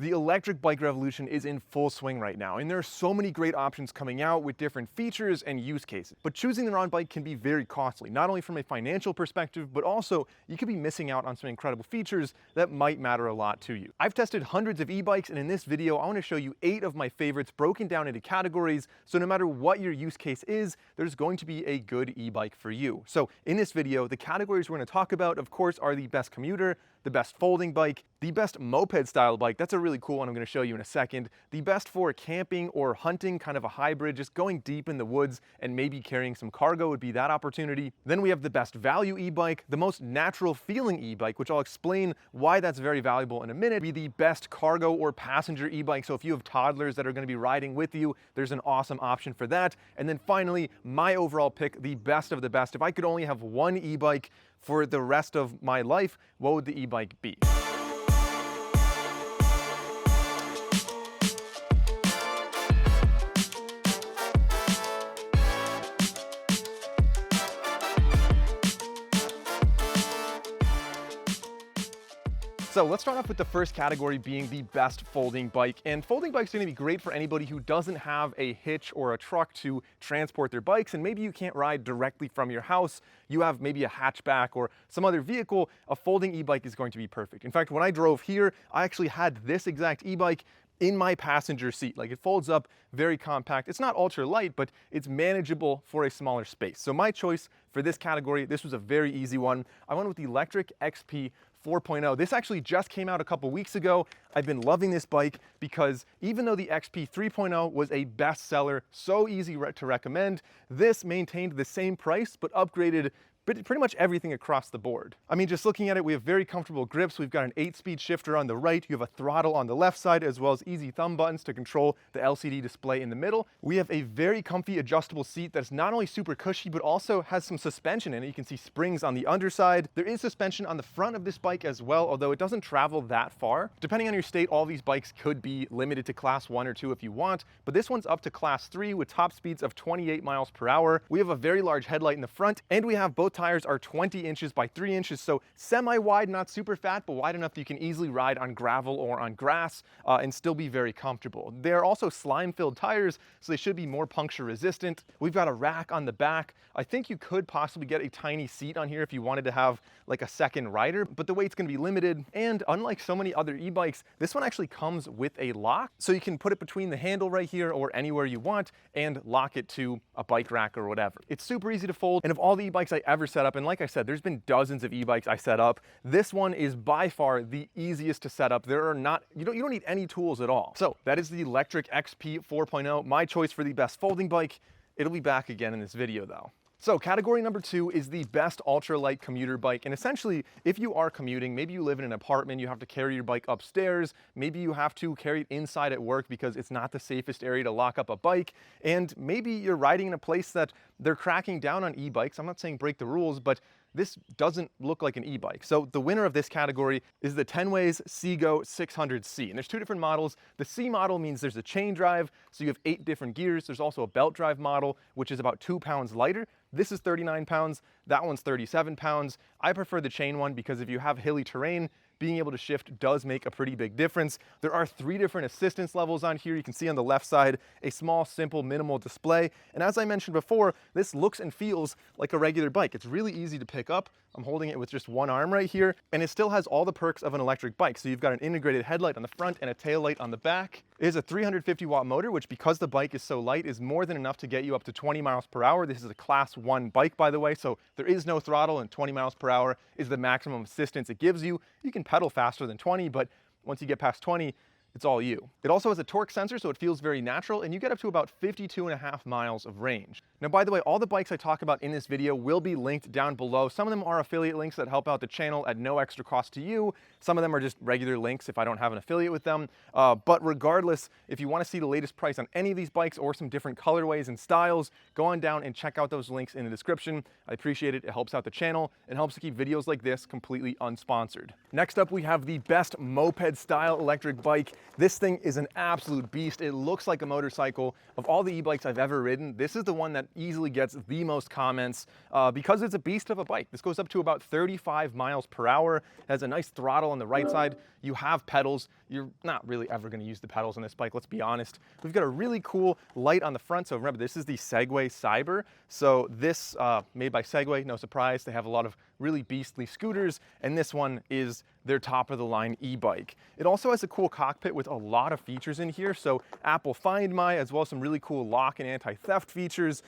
The electric bike revolution is in full swing right now, and there are so many great options coming out with different features and use cases. But choosing the wrong bike can be very costly, not only from a financial perspective, but also you could be missing out on some incredible features that might matter a lot to you. I've tested hundreds of e-bikes, and in this video, I want to show you 8 of my favorites broken down into categories, so no matter what your use case is, there's going to be a good e-bike for you. So in this video, the categories we're going to talk about, of course, are the best commuter, the best folding bike, the best moped style bike, that's a really cool one I'm going to show you in a second, the best for camping or hunting, kind of a hybrid, just going deep in the woods and maybe carrying some cargo would be that opportunity. Then we have the best value e-bike, the most natural feeling e-bike, which I'll explain why that's very valuable in a minute, be the best cargo or passenger e-bike, so if you have toddlers that are going to be riding with you, there's an awesome option for that. And then finally, my overall pick, the best of the best. If I could only have one e-bike for the rest of my life, what would the e-bike be? So let's start off with the first category being the best folding bike. And folding bikes are going to be great for anybody who doesn't have a hitch or a truck to transport their bikes, and maybe you can't ride directly from your house. You have maybe a hatchback or some other vehicle. A folding e-bike is going to be perfect. In fact, when I drove here, I actually had this exact e-bike in my passenger seat. Like, it folds up, very compact. It's not ultra light, but it's manageable for a smaller space. So my choice for this category, this was a very easy one. I went with the Lectric XP 4.0. This actually just came out a couple weeks ago. I've been loving this bike because even though the XP 3.0 was a bestseller, so easy to recommend, this maintained the same price but upgraded pretty much everything across the board. I mean, just looking at it, we have very comfortable grips. We've got an 8-speed shifter on the right. You have a throttle on the left side, as well as easy thumb buttons to control the LCD display in the middle. We have a very comfy adjustable seat that's not only super cushy, but also has some suspension in it. You can see springs on the underside. There is suspension on the front of this bike as well, although it doesn't travel that far. Depending on your state, all these bikes could be limited to class 1 or 2 if you want, but this one's up to class 3 with top speeds of 28 miles per hour. We have a very large headlight in the front, and we have both tires are 20 inches by 3 inches, so semi-wide, not super fat, but wide enough that you can easily ride on gravel or on grass and still be very comfortable. They're also slime-filled tires, so they should be more puncture resistant. We've got a rack on the back. I think you could possibly get a tiny seat on here if you wanted to have like a second rider, but the weight's going to be limited. And unlike so many other e-bikes, this one actually comes with a lock, so you can put it between the handle right here or anywhere you want and lock it to a bike rack or whatever. It's super easy to fold, and of all the e-bikes I ever set up, and like I said, there's been dozens of e-bikes I set up, this one is by far the easiest to set up. There are not, you don't need any tools at all. So that is the Lectric XP 4.0, my choice for the best folding bike. It'll be back again in this video though. So category number 2 is the best ultralight commuter bike. And essentially, if you are commuting, maybe you live in an apartment, you have to carry your bike upstairs, maybe you have to carry it inside at work because it's not the safest area to lock up a bike, and maybe you're riding in a place that they're cracking down on e-bikes. I'm not saying break the rules, but this doesn't look like an e-bike. So the winner of this category is the Tenways Seago 600C. And there's 2 different models. The C model means there's a chain drive, so you have 8 different gears. There's also a belt drive model, which is about 2 pounds lighter. This is 39 pounds, that one's 37 pounds. I prefer the chain one because if you have hilly terrain, being able to shift does make a pretty big difference. There are 3 different assistance levels on here. You can see on the left side, a small, simple, minimal display. And as I mentioned before, this looks and feels like a regular bike. It's really easy to pick up. I'm holding it with just one arm right here, and it still has all the perks of an electric bike. So you've got an integrated headlight on the front and a tail light on the back. It is a 350 watt motor, which because the bike is so light is more than enough to get you up to 20 miles per hour. This is a class 1 bike, by the way, so there is no throttle, and 20 miles per hour is the maximum assistance it gives you. You can pedal faster than 20, but once you get past 20, it's all you. It also has a torque sensor, so it feels very natural, and you get up to about 52.5 miles of range. Now, by the way, all the bikes I talk about in this video will be linked down below. Some of them are affiliate links that help out the channel at no extra cost to you. Some of them are just regular links if I don't have an affiliate with them. But regardless, if you want to see the latest price on any of these bikes or some different colorways and styles, go on down and check out those links in the description. I appreciate it. It helps out the channel and helps to keep videos like this completely unsponsored. Next up, we have the best moped style electric bike. This thing is an absolute beast. It looks like a motorcycle. Of all the e-bikes I've ever ridden, this is the one that easily gets the most comments because it's a beast of a bike. This goes up to about 35 miles per hour. It has a nice throttle on the right side. You have pedals. You're not really ever going to use the pedals on this bike, let's be honest. We've got a really cool light on the front. So remember, this is the Segway Cyber. So this, made by Segway, no surprise. They have a lot of really beastly scooters, and this one is their top of the line e-bike. It also has a cool cockpit with a lot of features in here. So Apple Find My, as well as some really cool lock and anti-theft features.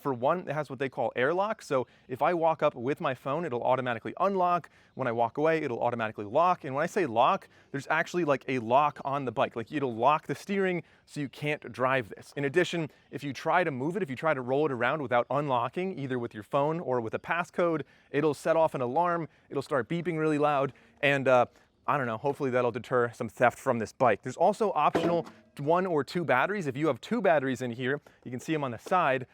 For one, it has what they call airlock. So if I walk up with my phone, it'll automatically unlock. When I walk away, it'll automatically lock. And when I say lock, there's actually like a lock on the bike. Like it'll lock the steering so you can't drive this. In addition, if you try to move it, if you try to roll it around without unlocking, either with your phone or with a passcode, it'll set off an alarm. It'll start beeping really loud. And I don't know, hopefully that'll deter some theft from this bike. There's also optional 1 or 2 batteries. If you have 2 batteries in here, you can see them on the side,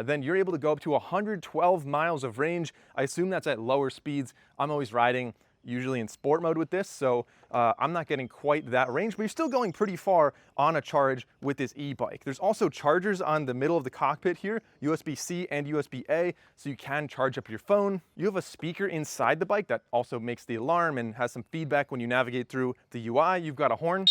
then you're able to go up to 112 miles of range. I assume that's at lower speeds. I'm always riding usually in sport mode with this, so I'm not getting quite that range, but you're still going pretty far on a charge with this e-bike. There's also chargers on the middle of the cockpit here, USB-C and USB-A, so you can charge up your phone. You have a speaker inside the bike that also makes the alarm and has some feedback when you navigate through the UI. You've got a horn,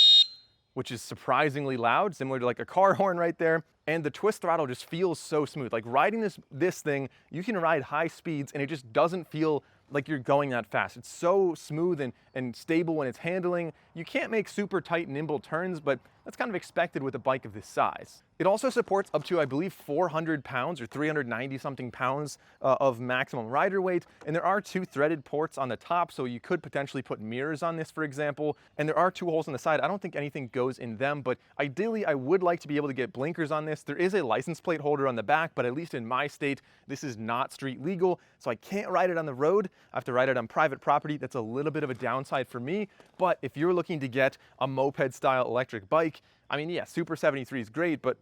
which is surprisingly loud, similar to like a car horn right there. And the twist throttle just feels so smooth. Like riding this thing, you can ride high speeds and it just doesn't feel like you're going that fast. It's so smooth and stable when it's handling. You can't make super tight, nimble turns, but that's kind of expected with a bike of this size. It also supports up to, I believe, 400 pounds or 390 something pounds of maximum rider weight. And there are 2 threaded ports on the top, so you could potentially put mirrors on this, for example. And there are 2 holes on the side. I don't think anything goes in them, but ideally I would like to be able to get blinkers on this. There is a license plate holder on the back, but at least in my state, this is not street legal, so I can't ride it on the road. I have to ride it on private property. That's a little bit of a downside for me, but if you're looking to get a moped style electric bike, I mean, yeah, Super 73 is great, but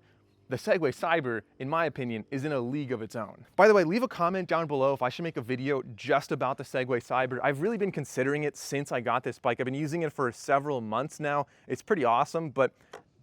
the Segway Cyber, in my opinion, is in a league of its own. By the way, leave a comment down below if I should make a video just about the Segway Cyber. I've really been considering it since I got this bike. I've been using it for several months now. It's pretty awesome, but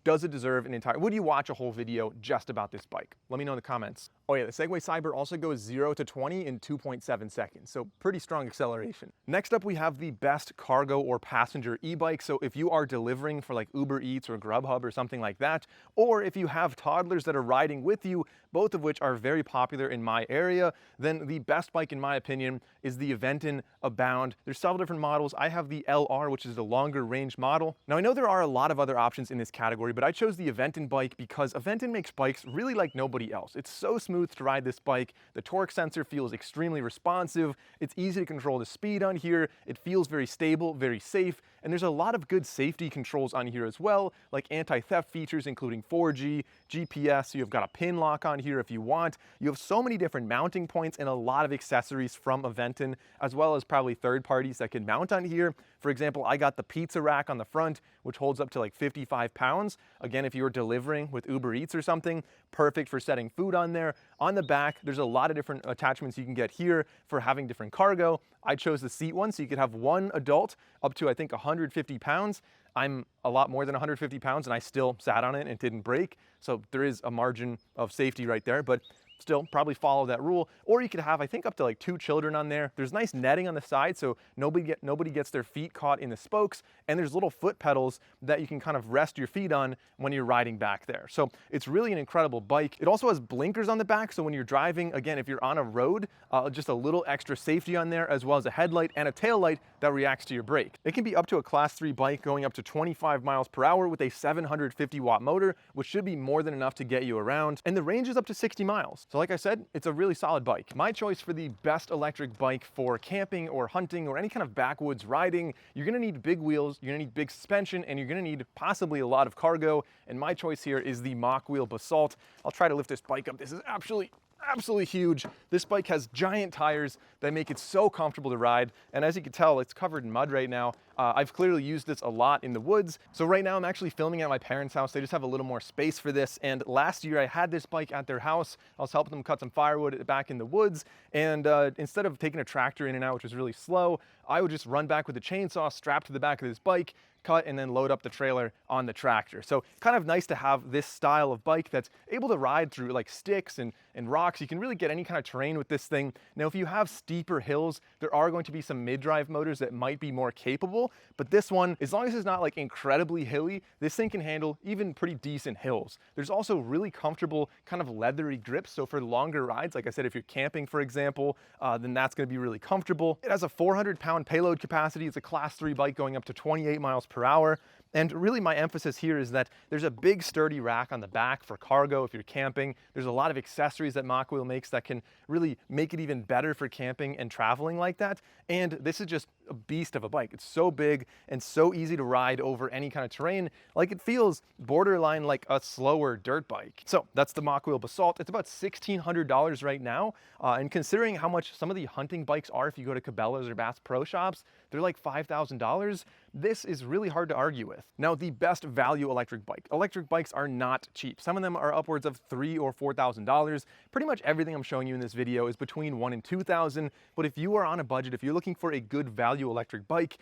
does it deserve an entire, would you watch a whole video just about this bike? Let me know in the comments. Oh yeah, the Segway Cyber also goes 0 to 20 in 2.7 seconds, so pretty strong acceleration. Next up, we have the best cargo or passenger e-bike. So if you are delivering for like Uber Eats or Grubhub or something like that, or if you have toddlers that are riding with you, both of which are very popular in my area, then the best bike in my opinion is the Aventon Abound. There's several different models. I have the LR, which is the longer range model. Now I know there are a lot of other options in this category, but I chose the Aventon bike because Aventon makes bikes really like nobody else. It's so smooth to ride this bike. The torque sensor feels extremely responsive. It's easy to control the speed on here. It feels very stable, very safe, and there's a lot of good safety controls on here as well, like anti-theft features, including 4G, GPS, so you've got a pin lock on here if you want. You have so many different mounting points and a lot of accessories from Aventon, as well as probably third parties that can mount on here. For example, I got the pizza rack on the front, which holds up to like 55 pounds. Again, if you're delivering with Uber Eats or something, perfect for setting food on there. On the back, there's a lot of different attachments you can get here for having different cargo. I chose the seat one, so you could have one adult up to, I think, 150 pounds. I'm a lot more than 150 pounds and I still sat on it and it didn't break. So there is a margin of safety right there, but still probably follow that rule. Or you could have, I think, up to like 2 children on there. There's nice netting on the side so nobody gets their feet caught in the spokes, and there's little foot pedals that you can kind of rest your feet on when you're riding back there. So it's really an incredible bike. It also has blinkers on the back, so when you're driving, again, if you're on a road, just a little extra safety on there, as well as a headlight and a tail light that reacts to your brake. It can be up to a class 3 bike going up to 25 miles per hour with a 750 watt motor, which should be more than enough to get you around, and the range is up to 60 miles. So like I said, it's a really solid bike. My choice for the best electric bike for camping or hunting or any kind of backwoods riding, you're gonna need big wheels, you're gonna need big suspension, and you're gonna need possibly a lot of cargo. And my choice here is the Mokwheel Bassalt. I'll try to lift this bike up. This is absolutely huge. This bike has giant tires that make it so comfortable to ride. And as you can tell, it's covered in mud right now. I've clearly used this a lot in the woods. So right now I'm actually filming at my parents' house. They just have a little more space for this. And last year I had this bike at their house. I was helping them cut some firewood back in the woods. And instead of taking a tractor in and out, which was really slow, I would just run back with a chainsaw strapped to the back of this bike, cut, and then load up the trailer on the tractor. So kind of nice to have this style of bike that's able to ride through like sticks and rocks. You can really get any kind of terrain with this thing. Now, if you have steeper hills, there are going to be some mid-drive motors that might be more capable, but this one, as long as it's not like incredibly hilly, this thing can handle even pretty decent hills. There's also really comfortable kind of leathery grips. So for longer rides, like I said, if you're camping, for example, then that's going to be really comfortable. It has a 400-pound payload capacity. It's a class 3 bike going up to 28 miles per hour. And really my emphasis here is that there's a big sturdy rack on the back for cargo if you're camping. There's a lot of accessories that Mokwheel makes that can really make it even better for camping and traveling like that. And this is just a beast of a bike. It's so big and so easy to ride over any kind of terrain. Like, it feels borderline like a slower dirt bike. So that's the Mokwheel Bassalt. It's about $1,600 right now. And considering how much some of the hunting bikes are, if you go to Cabela's or Bass Pro Shops, they're like $5,000. This is really hard to argue with. Now, the best value electric bike. Electric bikes are not cheap. Some of them are upwards of $3,000 or $4,000. Pretty much everything I'm showing you in this video is between $1,000 and $2,000. But if you are on a budget, if you're looking for a good value electric bike,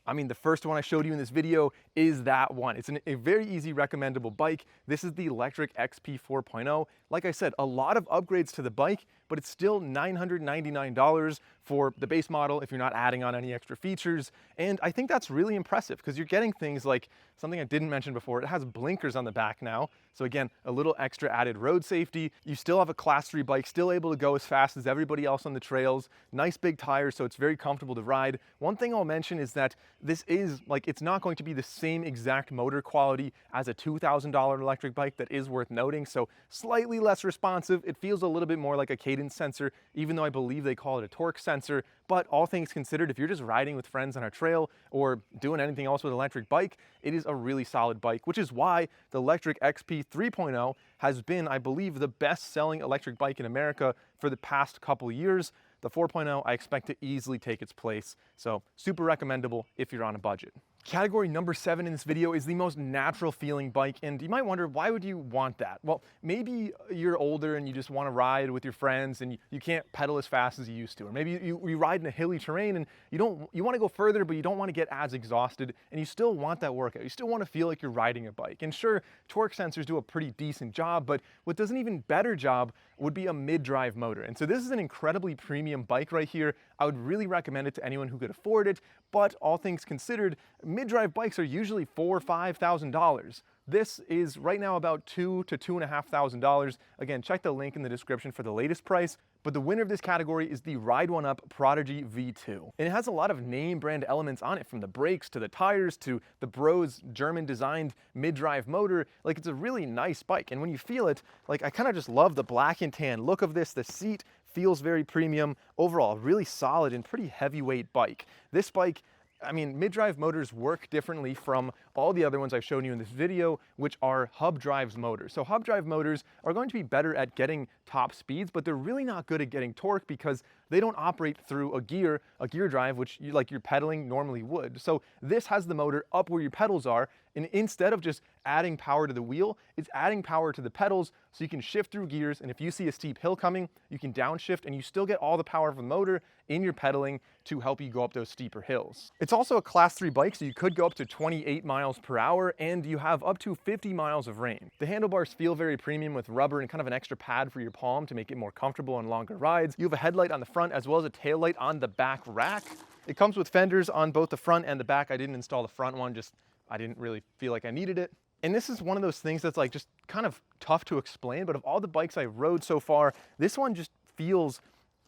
I mean, the first one I showed you in this video is that one. It's a very easy recommendable bike. This is the Lectric XP 4.0. Like I said, a lot of upgrades to the bike, but it's still $999 for the base model if you're not adding on any extra features. And I think that's really impressive because you're getting things like something I didn't mention before. It has blinkers on the back now. So again, a little extra added road safety. You still have a class 3 bike, still able to go as fast as everybody else on the trails. Nice big tires, so it's very comfortable to ride. One thing I'll mention is that this is like, it's not going to be the same exact motor quality as a $2,000 electric bike. That is worth noting. So slightly less responsive. It feels a little bit more like a cadence sensor, even though I believe they call it a torque sensor. But all things considered, if you're just riding with friends on a trail or doing anything else with an electric bike, it is a really solid bike, which is why the Lectric XP 3.0 has been, I believe, the best-selling electric bike in America for the past couple years. The 4.0, I expect to easily take its place. So super recommendable if you're on a budget. Category number 7 in this video is the most natural feeling bike, and you might wonder, why would you want that? Well, maybe you're older and you just want to ride with your friends and you can't pedal as fast as you used to, or maybe you ride in a hilly terrain and you want to go further, but you don't want to get as exhausted, and you still want that workout. You still want to feel like you're riding a bike. And sure, torque sensors do a pretty decent job, but what does an even better job would be a mid-drive motor. And so this is an incredibly premium bike right here. I would really recommend it to anyone who could afford it, but all things considered, mid-drive bikes are usually $4,000 or $5,000. This is right now about $2,000 to $2,500. Again, check the link in the description for the latest price. But the winner of this category is the Ride One Up Prodigy V2. And it has a lot of name brand elements on it, from the brakes to the tires to the Bros German designed mid-drive motor. Like, it's a really nice bike. And when you feel it, like, I kind of just love the black and tan look of this. The seat feels very premium. Overall, really solid and pretty heavyweight bike. This bike, I mean, mid-drive motors work differently from all the other ones I've shown you in this video, which are hub drives motors. So hub drive motors are going to be better at getting top speeds, but they're really not good at getting torque because they don't operate through a gear drive, which like your pedaling normally would. So this has the motor up where your pedals are, and instead of just adding power to the wheel, it's adding power to the pedals so you can shift through gears, and if you see a steep hill coming, you can downshift and you still get all the power from the motor in your pedaling to help you go up those steeper hills. It's also a class 3 bike, so you could go up to 28 miles per hour and you have up to 50 miles of range. The handlebars feel very premium with rubber and kind of an extra pad for your palm to make it more comfortable on longer rides. You have a headlight on the front as well as a tail light on the back rack. It comes with fenders on both the front and the back. I didn't install the front one, just I didn't really feel like I needed it. And this is one of those things that's like just kind of tough to explain, but of all the bikes I rode so far, this one just feels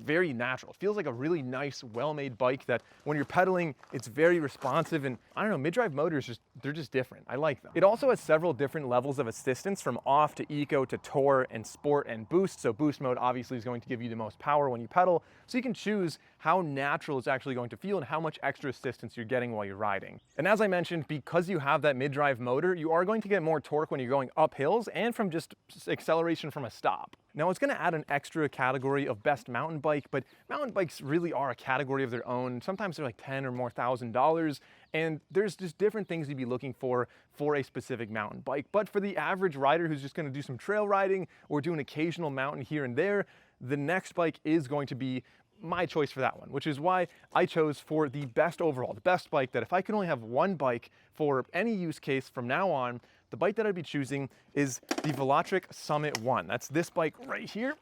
very natural. It feels like a really nice, well-made bike that when you're pedaling, it's very responsive, and I don't know, mid-drive motors, they're just different. I like them. It also has several different levels of assistance, from off to eco to tour and sport and boost. So boost mode obviously is going to give you the most power when you pedal, so you can choose how natural it's actually going to feel and how much extra assistance you're getting while you're riding. And as I mentioned, because you have that mid-drive motor, you are going to get more torque when you're going up hills and from just acceleration from a stop. Now, it's going to add an extra category of best mountain bike, but mountain bikes really are a category of their own. Sometimes they're like $10,000 or more, And there's just different things you'd be looking for a specific mountain bike. But for the average rider who's just gonna do some trail riding or do an occasional mountain here and there, the next bike is going to be my choice for that one, which is why I chose for the best overall, the best bike, that if I could only have one bike for any use case from now on, the bike that I'd be choosing is the Lectric Summit 1. That's this bike right here.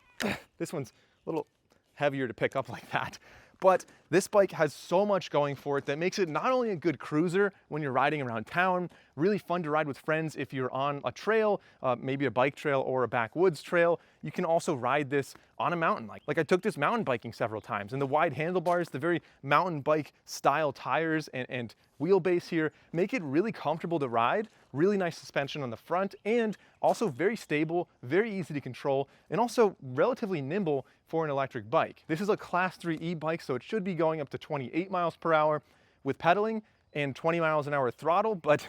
This one's a little heavier to pick up like that. But this bike has so much going for it that makes it not only a good cruiser when you're riding around town, really fun to ride with friends if you're on a trail, maybe a bike trail or a backwoods trail. You can also ride this on a mountain bike. Like I took this mountain biking several times, and the wide handlebars, the very mountain bike style tires and wheelbase here make it really comfortable to ride, really nice suspension on the front, and also very stable, very easy to control, and also relatively nimble for an electric bike. This is a class 3 e-bike, so it should be going up to 28 miles per hour with pedaling and 20 miles an hour throttle, but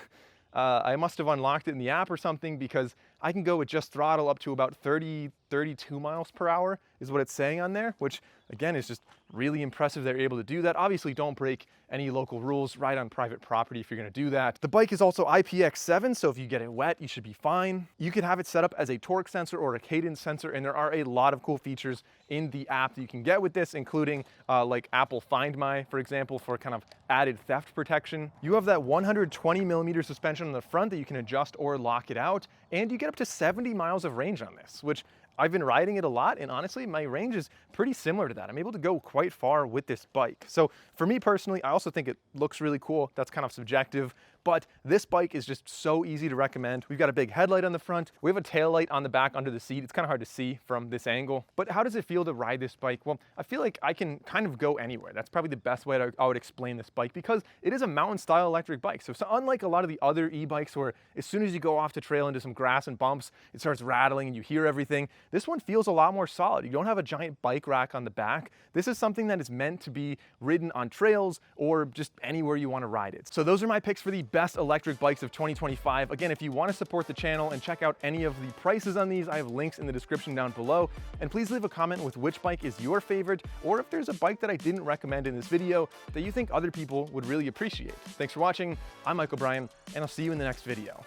I must have unlocked it in the app or something, because I can go with just throttle up to about 32 miles per hour is what it's saying on there, which again is just really impressive they're able to do that. Obviously don't break any local rules, ride on private property if you're gonna do that. The bike is also IPX7, so if you get it wet, you should be fine. You could have it set up as a torque sensor or a cadence sensor, and there are a lot of cool features in the app that you can get with this, including like Apple Find My, for example, for kind of added theft protection. You have that 120 millimeter suspension on the front that you can adjust or lock it out, and you get up to 70 miles of range on this, which I've been riding it a lot, and honestly, my range is pretty similar to that. I'm able to go quite far with this bike. So for me personally, I also think it looks really cool. That's kind of subjective, but this bike is just so easy to recommend. We've got a big headlight on the front. We have a tail light on the back under the seat. It's kind of hard to see from this angle, but how does it feel to ride this bike? Well, I feel like I can kind of go anywhere. That's probably the best way I would explain this bike, because it is a mountain style electric bike. So unlike a lot of the other e-bikes where as soon as you go off the trail into some grass and bumps, it starts rattling and you hear everything, this one feels a lot more solid. You don't have a giant bike rack on the back. This is something that is meant to be ridden on trails or just anywhere you want to ride it. So those are my picks for the best electric bikes of 2025. Again, if you want to support the channel and check out any of the prices on these, I have links in the description down below. And please leave a comment with which bike is your favorite, or if there's a bike that I didn't recommend in this video that you think other people would really appreciate. Thanks for watching. I'm Mike O'Brien, and I'll see you in the next video.